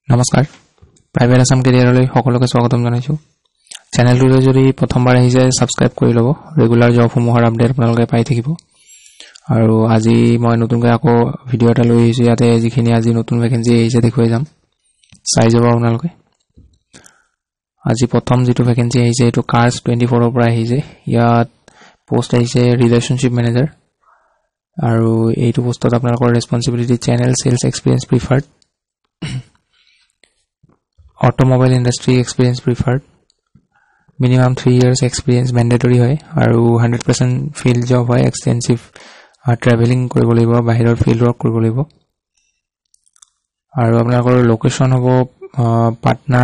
নমস্কাৰ প্ৰাইভেট আসাম কেৰিয়াৰলৈ সকলোকে স্বাগতম জনাইছো চেনেলটোলৈ যদি প্ৰথমবাৰ আহিছে সাবস্ক্ৰাইব কৰি লব ৰেগুলাৰ জবসমূহৰ আপডেট আপোনালোকে পাই থাকিব আৰু আজি মই নতুনকৈ আকৌ ভিডিও এটা লৈ আহিছো ইয়াতে যিখিনি আজি নতুন ভ্যাকেন্সি আহিছে দেখুৱাই যাম চাই যাব আপোনালোকে আজি প্ৰথম যেটো ভ্যাকেন্সি আহিছে এটো কাৰ্স 24 ৰ পৰা আহিছে ইয়াত পোষ্ট আহিছে ৰিলেশনশিপ মেনেজাৰ আৰু এইটো পোষ্টত আপোনালোকৰ responsibility channel sales experience preferred automobile industry experience preferred minimum 3 years experience mandatory hoy aru 100% field job hoy extensive traveling koribo lagibo bahiror field work koribo lagibo aru apnalokor location hobo Patna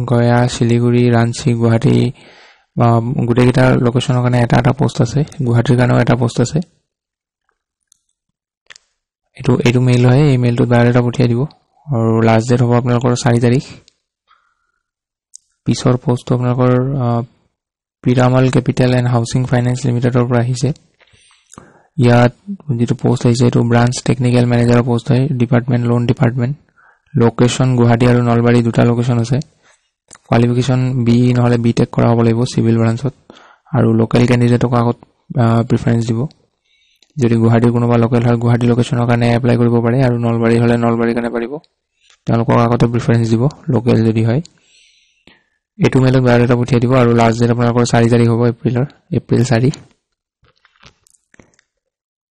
Gaya Siliguri Ranchi Guwahati gute kita location kane eta post ase Guwahati kane eta post ase etu mail hoy email to direct pothia dibo aru last date hobo apnalokor 4 tarikh পিছৰ post আপোনালোকৰ Piramal capital and housing finance লিমিটেডৰ পৰা আহিছে ইয়াত যেটো post আহিছে এটো branch technical মেনেজাৰৰ পোষ্ট হয় department loan department location Guwahati আৰু নলবাৰী দুটা লোকেশন আছে কোৱালিফিকেশন বি নহলে বিটেক কৰা হ'ব লাগিব সিভিল ব্ৰাঞ্চত আৰু লোকেল ক্যান্ডিডেটক আগত প্ৰিফাৰেন্স দিব যদি গুৱাহাটীৰ কোনোবা লোকেল হয় গুৱাহাটী লোকেশনৰ কাৰণে এপ্লাই কৰিব পাৰে আৰু নলবাৰী হলে নলবাৰী কাৰণে পাৰিব তেওঁলোকক আগত প্ৰিফাৰেন্স দিব লোকেল যদি হয় এটো মেলত বায়োডাটা পঠিয়াই দিব আৰু লাষ্ট ডেট আপোনালোকৰ 4 তাৰিখ হ'ব এপ্ৰিল 4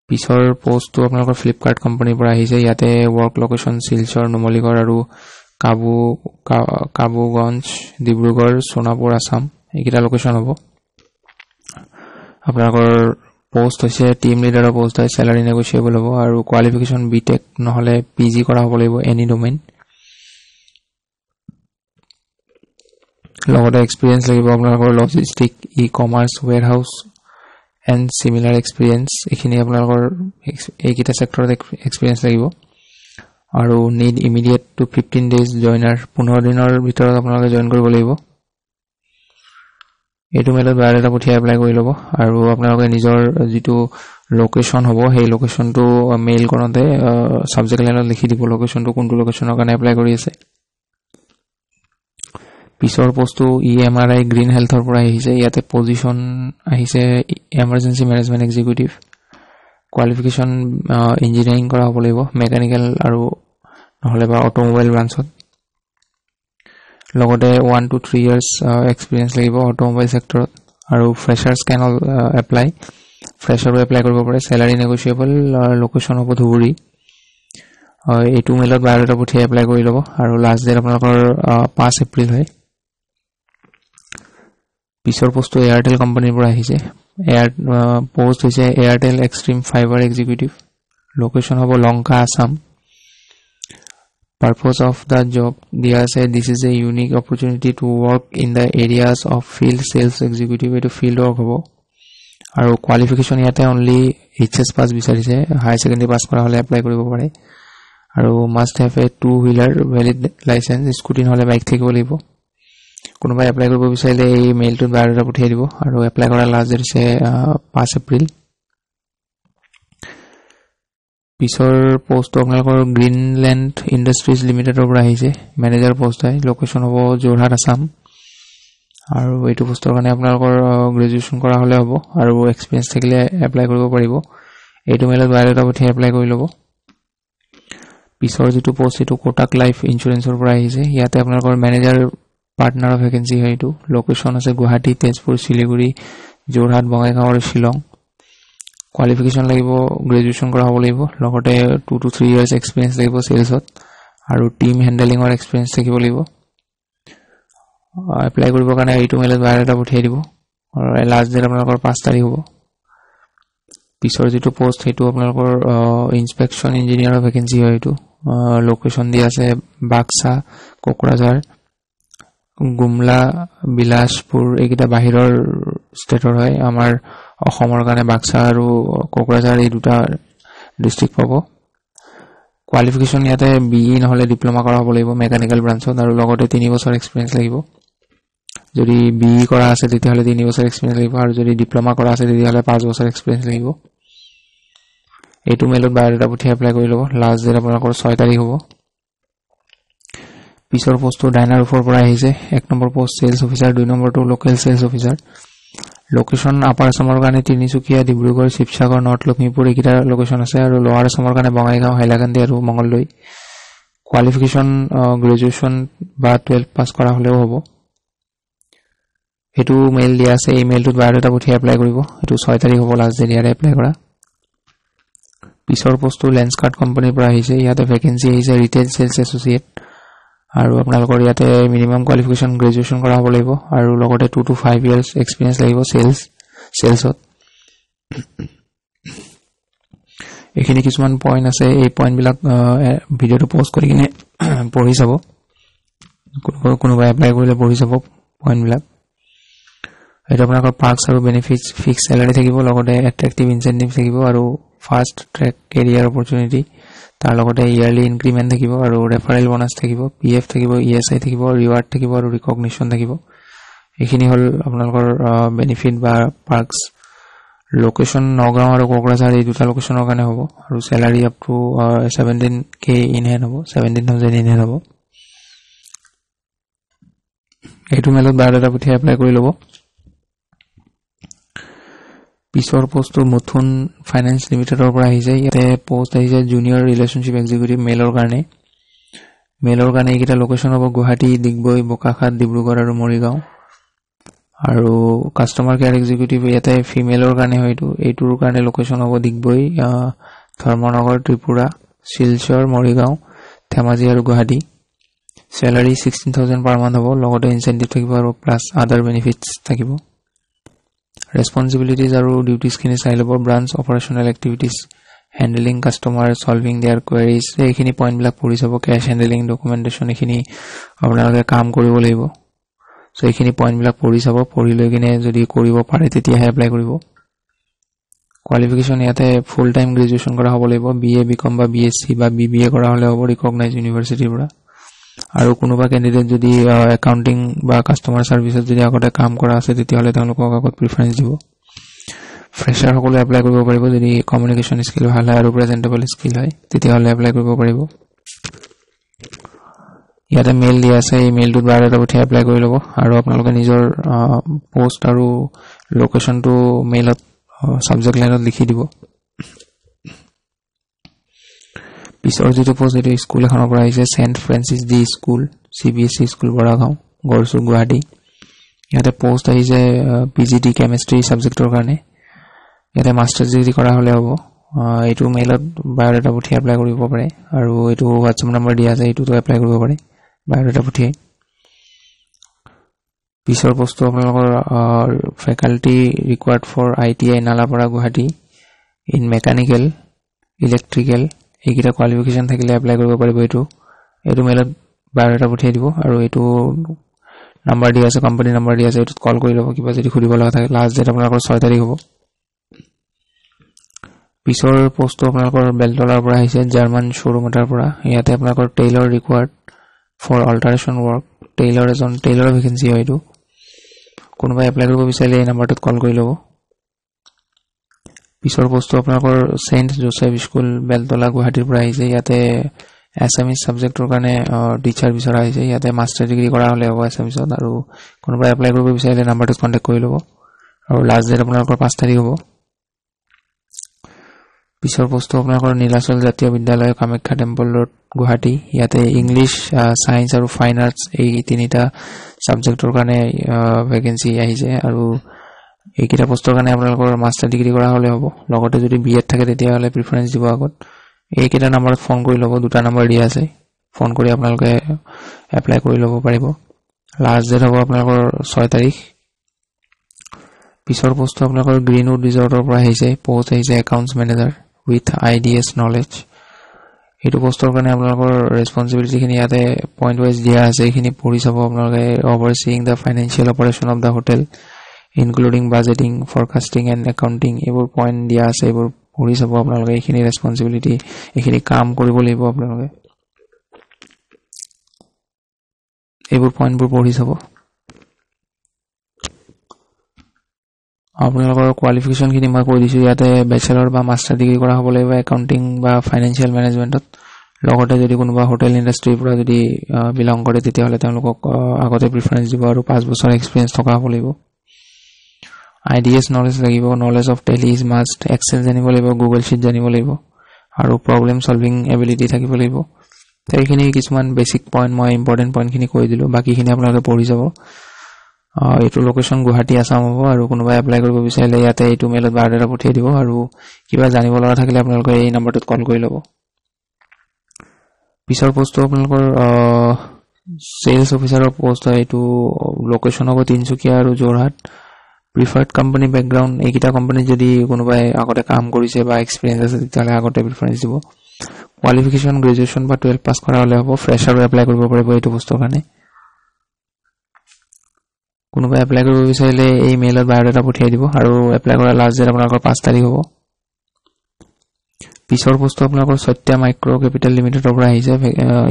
পিছৰ পোষ্টটো আপোনালোকৰ ফ্লিপকাৰ্ট কোম্পানীৰ পৰা আহিছে ইয়াতে ওয়াৰ্ক লোকেশন শিলচৰ নুমলীগড় আৰু কাবুগঞ্জ ডিব্ৰুগড় সোনাপুৰ আসাম এইকেইটা লোকেশন হ'ব আপোনালোকৰ পোষ্ট হৈছে টিম লিডাৰৰ পোষ্ট হয় স্যালাৰি নেগোশিয়েবল হ'ব আৰু কোৱালিফিকেশন বিটেক নহলে পিজি কৰা হ'ব লাগিব এনি ডোমেইন লগতে এক্সপেৰিয়েন্স লাগিব আপোনালোকৰ লজিষ্টিক ই-কমাৰ্স ওয়্যাৰহাউস এন্ড সিমিলাৰ এক্সপেৰিয়েন্স এখিনি আপোনালোকৰ এইকিটা সেক্টৰত এক্সপেৰিয়েন্স লাগিব আৰু নিড ইমিডিয়েট টু 15 ডেজ জয়নাৰ 15 দিনৰ ভিতৰত আপোনালোকে জয়েন কৰিব লাগিব এটো মেলত বায়োডাটা পঠিয়াই এপ্লাই কৰি ল'ব আৰু আপোনালোকে নিজৰ যেটো লোকেশন হ'ব সেই লোকেশনটো মেইল কৰোতে সাবজেক্ট লাইনত লিখি দিব লোকেশনটো কোনটো লোকেশনৰ কাৰণে এপ্লাই কৰি আছে পিছৰ পোষ্টটো ইএমআৰআই গ্ৰীন হেলথৰ পৰা আহিছে ইয়াতে পজিশন আহিছে এমাৰ্জেন্সি মেনেজমেন্ট এক্সিকিউটিভ কোৱালিফিকেশন ইঞ্জিনিয়াৰিং কৰা হ'ব লাগিব মেকানিক্যাল আৰু নহলে বা অটোমোবাইল ব্ৰাঞ্চত লগতে 1 to 3 ইয়াৰ্স এক্সপেৰিয়েন্স লাগিব অটোমোবাইল সেক্টৰত আৰু ফ্ৰেছাৰ্স ক্যান এপ্লাই ফ্ৰেছাৰো এপ্লাই কৰিব পাৰে স্যালাৰি নেগোশিয়েবল লোকেশন হ'ব ধুবুৰী এটো মেলত বায়োডাটা পঠিয়াই এপ্লাই কৰি ল'ব আৰু লাষ্ট ডেট আপোনালোকৰ 5 এপ্ৰিল হয় পিছৰ পোষ্টটো এয়াৰটেল কোম্পানীৰ পৰা আহিছে পোষ্ট হৈছে Airtel Xstream fibre executive location হ'ব Lanka Assam purpose of the job দিয়া আছে this is a unique opportunity to work in the areas of field sales executive এটো ফিল্ড ওয়াৰ্ক হ'ব আৰু কোৱালিফিকেশন ইয়াতে অনলি এইচএস পাস বিচাৰিছে হাই সেকেন্ডাৰী পাস কৰা হলে এপ্লাই কৰিব পাৰে আৰু must have a 2 wheeler valid licence scooty নহলে বাইক থাকিব লাগিব কোনোবা এপ্লাই কৰিব বিচাৰিলে এই মেইলটো বায়োডাটা পঠিয়াই দিব আৰু এপ্লাই কৰাৰ লাষ্ট ডেট হৈছে 5 এপ্ৰিল পিছৰ পোষ্ট আপোনালোকৰ গ্ৰীনল্যান্ড ইণ্ডাষ্ট্ৰিজ লিমিটেডৰ পৰা আহিছে মেনেজাৰ পোষ্ট হয় লোকেশন হ'ব যোৰহাট আসাম আৰু এইটো পোষ্টৰ কাৰণে আপোনালোকৰ গ্ৰেজুৱেচন কৰা হলে হ'ব আৰু এক্সপেৰিয়েন্স থাকিলে এপ্লাই কৰিব পাৰিব এইটো মেইলত বায়োডাটা পঠিয়াই এপ্লাই কৰি ল'ব পিছৰ যেটো পোষ্ট এটো কোটাক লাইফ ইন্সুৰেন্সৰ পৰা আহিছে ইয়াতে আপোনালোকৰ মেনেজাৰ পাৰ্টনাৰ ভ্যাকেন্সি হয় এটো লোকেশন আছে গুৱাহাটী তেজপুৰ শিলিগুৰি যোৰহাট বঙাইগাঁও আৰু শিলং কোৱালিফিকেশন লাগিব গ্ৰেজুৱেচন কৰা হ'ব লাগিব লগতে 2 to 3 ইয়াৰ্স এক্সপেৰিয়েন্স লাগিব সেলছত আৰু টিম হ্যান্ডলিংৰ এক্সপেৰিয়েন্স থাকিব লাগিব এপ্লাই কৰিবৰ কাৰণে এইটো মেইলত বায়োডাটা পঠিয়াই দিব আৰু লাষ্ট ডেট আপোনালোকৰ 5 তাৰিখ হ'ব পিছৰ যেটো পোষ্ট হেতু আপোনালোকৰ ইনস্পেকশন ইঞ্জিনিয়াৰৰ ভ্যাকেন্সি হয় এটো লোকেশন দিয়া আছে বাক্সা কোকৰাঝাৰ গুমলা বিলাসপুৰ এইকিটা বাহিৰৰ ষ্টেটৰ হয় আমাৰ অসমৰ কাৰণে বাক্সা আৰু কোকৰাঝাৰ এই দুটা ডিস্ট্ৰিক্ট পাব কোৱালিফিকেশন ইয়াতে বিই নহলে ডিপ্লোমা কৰা হ'ব লাগিব মেকানিক্যাল ব্ৰাঞ্চত আৰু লগতে 3 বছৰ এক্সপেৰিয়েন্স লাগিব যদি বিই কৰা আছে তেতিয়াহলে 3 বছৰ এক্সপেৰিয়েন্স লাগিব আৰু যদি ডিপ্লোমা কৰা আছে তেতিয়াহলে 5 বছৰ এক্সপেৰিয়েন্স লাগিব এইটো মেইলত বায়োডাটা পঠিয়াই এপ্লাই কৰি ল'ব লাষ্ট ডেট আপোনালোকৰ 6 তাৰিখ হ'ব পিছৰ পোষ্টটো ডাইনাৰোফৰ পৰা আহিছে 1 নম্বৰ পোষ্ট সেলস অফিচাৰ 2 নম্বৰটো local sales officer location upper আসামৰ কাৰণে তিনিচুকীয়া ডিব্ৰুগড় শিৱসাগৰ নৰ্থ লখিমপুৰ এইকেইটা লোকেশন আছে আৰু লোৱাৰ আসামৰ কাৰণে বঙাইগাঁও হাইলাকান্দি আৰু মঙ্গলদৈ কোৱালিফিকেশন গ্ৰেজুৱেচন বা 12 পাস কৰা হলেও হ'ব এটো মেইল দিয়া আছে ইমেইলটোত বায়োডাটা পঠিয়াই এপ্লাই কৰিব এটো 6 তাৰিখ হ'ব লাষ্ট ডেট ইয়াৰে এপ্লাই কৰা পিছৰ পোষ্টটো লেন্সকাৰ্ট কোম্পানীৰ পৰা আহিছে ইয়াতে ভ্যাকেন্সি আহিছে ৰিটেইল সেলস এসোসিয়েট আৰু আপোনালোকৰ ইয়াতে মিনিমাম কোৱালিফিকেশন গ্ৰেজুৱেচন কৰা হ'ব লাগিব আৰু লগতে 2 to 5 years এক্সপেৰিয়েন্স লাগিব সেলসত এখিনি কিছুমান পইণ্ট আছে এই পইণ্ট বিলাক ভিডিওটো পোষ্ট কৰি কিনে পঢ়ি চাব কোনোবা এপ্লাই কৰিলে পঢ়ি চাব পইণ্ট বিলাক এটা আপোনালোকৰ পাৰ্কস আৰু বেনিফিটস ফিক্স স্যালাৰি থাকিব লগতে অ্যাট্ৰাক্টিভ ইনসেন্টিভ থাকিব আৰু ফাষ্ট ট্ৰেক কেৰিয়াৰ অপৰচুনিটি তাৰ লগতে ইয়াৰলি ইনক্ৰিমেন্ট থাকিব আৰু ৰেফাৰেল বোনাস থাকিব পিএফ থাকিব ইএসআই থাকিব ৰিৱাৰ্ড থাকিব আৰু ৰিকগনিশন থাকিব এখিনি হল আপোনালোকৰ বেনিফিট বা পাৰ্কস লোকেশন নগাঁও আৰু কোকৰাঝাৰ এই দুটা লোকেশনৰ কাৰণে হ'ব আৰু স্যালাৰি up to 17k in hand হ'ব 17000 ইন হেণ্ড হ'ব এইটো মেলত বায়োডাটা পঠিয়াই এপ্লাই কৰি ল'ব পিছৰ পোষ্টটো মুথুন ফাইনান্স লিমিটেডৰ পৰা আহিছে ইয়াতে পোষ্ট আহিছে জুনিয়ৰ ৰিলেশনশিপ এক্সিকিউটিভ মেলৰ কাৰণে এইকেইটা লোকেশন হ'ব গুৱাহাটী দিগবৈ বোকাখাত ডিব্ৰুগড় আৰু মৰিগাঁও আৰু কাস্টমাৰ কেয়াৰ এক্সিকিউটিভ ইয়াতে ফিমেলৰ কাৰণে হয়তো এইটোৰ কাৰণে লোকেশন হ'ব দিগবৈ ধৰ্মনগৰ ত্ৰিপুৰা শিলচৰ মৰিগাঁও ধেমাজি আৰু গুৱাহাটী স্যালাৰি 16000 পাৰ মান্থ হ'ব লগতে ইনসেন্টিভ থাকিব আৰু প্লাস আদাৰ বেনিফিটস থাকিব responsibilities আৰু duties খিনি চাই লব branch operational activities handling customer solving their queries এইখিনি পইণ্ট বিলাক পঢ়ি চাব ক্যাশ হ্যান্ডলিং ডকুমেন্টেশন এইখিনি আপোনালোকে কাম কৰিব লাগিব সো এইখিনি পইণ্ট বিলাক পঢ়ি চাব পঢ়ি লৈ কিনে যদি কৰিব পাৰে তেতিয়া এপ্লাই কৰিব কোৱালিফিকেশন ইয়াতে ফুল টাইম গ্ৰেজুৱেচন কৰা হ'ব লাগিব বিএ বিকম বা বিএসসি বা বিবিএ কৰা হলে হ'ব ৰিকগনাইজ ইউনিভাৰ্চিটিৰ পৰা আৰু কোনোবা ক্যান্ডিডেট যদি একাউন্টিং বা কাস্টমাৰ সাৰ্ভিসত যদি আগতে কাম কৰা আছে তেতিয়া হলে তেওঁলোকক আগত প্ৰিফাৰেন্স দিব ফ্ৰেছাৰ সকলে এপ্লাই কৰিব পাৰিব যদি কমিউনিকেশন স্কিল ভাল হয় আৰু প্ৰেজেন্টেবল স্কিল হয় তেতিয়া হলে এপ্লাই কৰিব পাৰিব ইয়াতে মেইল দিয়া আছে এই মেইলটোত বায়োডাটা পঠিয়াই এপ্লাই কৰি ল'ব আৰু আপোনালোকে নিজৰ পোষ্ট আৰু লোকেশনটো মেইলত সাবজেক্ট লাইনত লিখি দিব পিছৰ যেটো পোষ্ট এটো স্কুল এখনৰ পৰা আহিছে Saint Francis De school CBSE school Boragaon Garchuk Guwahati ইয়াতে পোষ্ট আহিছে পিজিটি কেমিষ্ট্ৰি সাবজেক্টৰ কাৰণে ইয়াতে মাস্টাৰ ডিগ্ৰী কৰা হলে হ'ব এইটো মেইলত বায়োডাটা পঠিয়াই এপ্লাই কৰিব পাৰে আৰু এইটো হোৱাটছআপ নম্বৰ দিয়া আছে এইটোতো এপ্লাই কৰিব পাৰে বায়োডাটা পঠিয়াই পিছৰ পোষ্টটো আপোনালোকৰ faculty required for ITI Nalapara Guwahati in mechanical electrical এইকেইটা কোৱালিফিকেশন থাকিলে এপ্লাই কৰিব পাৰিব এইটো মেইলত বায়োডাটা পঠিয়াই দিব আৰু এইটো নাম্বাৰ দিয়া আছে কোম্পানী নাম্বাৰ দিয়া আছে এইটো কল কৰি ল'ব কিবা যদি খুদিব লগা থাকে লাষ্ট ডেট আপোনালোকৰ 6 তাৰিখ হ'ব পিছৰ পোষ্টটো আপোনালোকৰ বেলতলাৰ পৰা আহিছে জাৰ্মান শোৰুম এটাৰ পৰা ইয়াতে আপোনালোকৰ tailor required for alteration work tailor vacancy হয় এইটো কোনোবা এপ্লাই কৰিব বিচাৰিলে এই নাম্বাৰটোত কল কৰি ল'ব পিছৰ পোষ্টটো আপোনালোকৰ সেন্ট জোসেফ স্কুল বেলতলা গুৱাহাটীৰ পৰা আহিছে ইয়াতে এছএমএছ সাবজেক্টৰ কাৰণে টিচাৰ বিচৰা আহিছে ইয়াতে মাস্টাৰ ডিগ্ৰী কৰা হলে হ'ব এছএমএছত আৰু কোনোবা এপ্লাই কৰিব বিচাৰিলে নাম্বাৰটোত কন্টাক্ট কৰি ল'ব আৰু লাষ্ট ডেট আপোনালোকৰ 5 তাৰিখ হ'ব পিছৰ পোষ্টটো আপোনালোকৰ নীলাচল জাতীয় বিদ্যালয় কামাখ্যা টেম্পল ৰোড গুৱাহাটী ইয়াতে ইংলিশ সায়েন্স আৰু ফাইন আৰ্টস এই তিনিটা সাবজেক্টৰ কাৰণে ভ্যাকেন্সি আহিছে আৰু এইকেইটা পোষ্টৰ কাৰণে আপোনালোকৰ মাস্টাৰ ডিগ্ৰী কৰা হলে হ'ব লগতে যদি বিএড থাকে তেতিয়া হলে প্ৰিফাৰেন্স দিব আগত এইকেইটা নম্বৰত ফোন কৰি ল'ব দুটা নম্বৰ দিয়া আছে ফোন কৰি আপোনালোকে এপ্লাই কৰি ল'ব পাৰিব লাষ্ট ডেট হ'ব আপোনালোকৰ 6 তাৰিখ পিছৰ পোষ্টটো আপোনালোকৰ গ্ৰীনউড ৰিজৰ্টৰ পৰা আহিছে পোষ্ট আহিছে accounts manager with IDS knowledge এইটো পোষ্টৰ কাৰণে আপোনালোকৰ ৰেসপন্সিবিলিটি খিনি ইয়াতে পইণ্ট ওয়াইজ দিয়া আছে এইখিনি পঢ়ি চাব আপোনালোকে overseeing the financial operation of the hotel including budgeting forecasting and accounting এইবোৰ পইণ্ট দিয়া আছে এইবোৰ পঢ়ি চাব আপোনালোকে এইখিনি ৰেসপন্সিবিলিটি এইখিনি কাম কৰিব লাগিব আপোনালোকে এইবোৰ পইণ্টবোৰ পঢ়ি চাব আপোনালোকৰ কোৱালিফিকেশন খিনি মই কৈ দিছো ইয়াতে ব্যাচেলৰ বা মাস্টাৰ ডিগ্ৰী কৰা হ'ব লাগিব একাউন্টিং বা ফাইনান্সিয়েল ম্যানেজমেন্টত লগতে যদি কোনোবা হোটেল ইণ্ডাষ্ট্ৰীৰ পৰা যদি বিলং কৰে তেতিয়াহ'লে তেওঁলোকক আগতে প্ৰিফাৰেন্স দিব আৰু 5 বছৰ এক্সপিৰিয়েন্স থকা হ'ব লাগিব IDS নলেজ লাগিব knowledge of Tally is must Excel জানিব লাগিব গুগল শ্বীট জানিব লাগিব আৰু প্ৰবলেম সলভিং এবিলিটি থাকিব লাগিব এইখিনি কিছুমান বেসিক পইণ্ট মই ইম্পৰ্টেন্ট পইণ্টখিনি কৈ দিলো বাকিখিনি আপোনালোকে পঢ়ি যাব এইটো লোকেশন গুৱাহাটী আসাম হ'ব আৰু কোনোবা এপ্লাই কৰিব বিচাৰিলে ইয়াতে এইটো মেইলত বাৰডাটা পঠিয়াই দিব আৰু কিবা জানিব লগা থাকিলে আপোনালোকে এই নম্বৰটোত কল কৰি ল'ব পিছৰ পোষ্টটো আপোনালোকৰ সেলস অফিচাৰৰ পোষ্ট হয় এইটো লোকেশন হ'ব তিনচুকীয়া আৰু যোৰহাট প্ৰিফাৰ্ড কোম্পানী ব্যাকগ্ৰাউণ্ড এইকিটা কোম্পানী যদি কোনোবাই আগতে কাম কৰিছে বা এক্সপেৰিয়েন্স আছে তেতিয়াহ'লে আগতে প্ৰিফাৰেন্স দিব কোৱালিফিকেশন গ্ৰেজুৱেচন বা 12 পাছ কৰা হ'লে হ'ব ফ্ৰেছাৰো এপ্লাই কৰিব পাৰিব এইটো পোষ্টৰ কাৰণে কোনোবাই এপ্লাই কৰিব বিচাৰিলে এই মেইলত বায়'ডাটা পঠিয়াই দিব আৰু এপ্লাই কৰা লাষ্ট ডেট আপোনালোকৰ 5 তাৰিখ হ'ব পিছৰ পোষ্ট আপোনালোকৰ সত্য মাইক্ৰো কেপিটেল লিমিটেডৰ পৰা আহিছে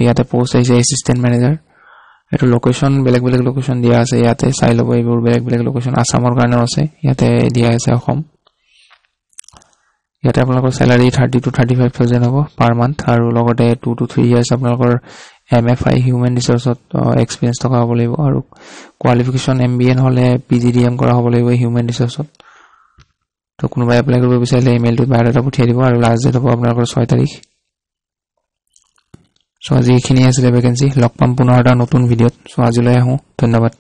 ইয়াতে পোষ্ট আহিছে এসিস্টেন্ট মেনেজাৰ এটো লোকেশন বেলেগ বেলেগ লোকেশন দিয়া আছে ইয়াতে চাই ল'ব এইবোৰ বেলেগ বেলেগ লোকেশন আসামৰ কাৰণে আছে ইয়াতে দিয়া আছে অসম ইয়াতে আপোনালোকৰ স্যালাৰি 30 to 35000 হ'ব পাৰ মান্থ আৰু লগতে 2 to 3 ইয়াৰ্স আপোনালোকৰ MFI হিউম্যান ৰিসোৰ্সত এক্সপেৰিয়েন্স থকা হ'ব লাগিব আৰু কোৱালিফিকেশন MBA নহলে PGDM কৰা হ'ব লাগিব হিউম্যান ৰিসোৰ্সত তো কোনোবাই এপ্লাই কৰিব বিচাৰিলে ইমেইলটোত বায়'ডাটা পঠিয়াই দিব আৰু লাষ্ট ডেট হ'ব আপোনালোকৰ 6 তাৰিখ সো আজি এইখিনি আছিল ভ্যাকেন্সি লগ পাম পুনৰ এটা নতুন ভিডিঅত সো আজিলৈ আহো ধন্যবাদ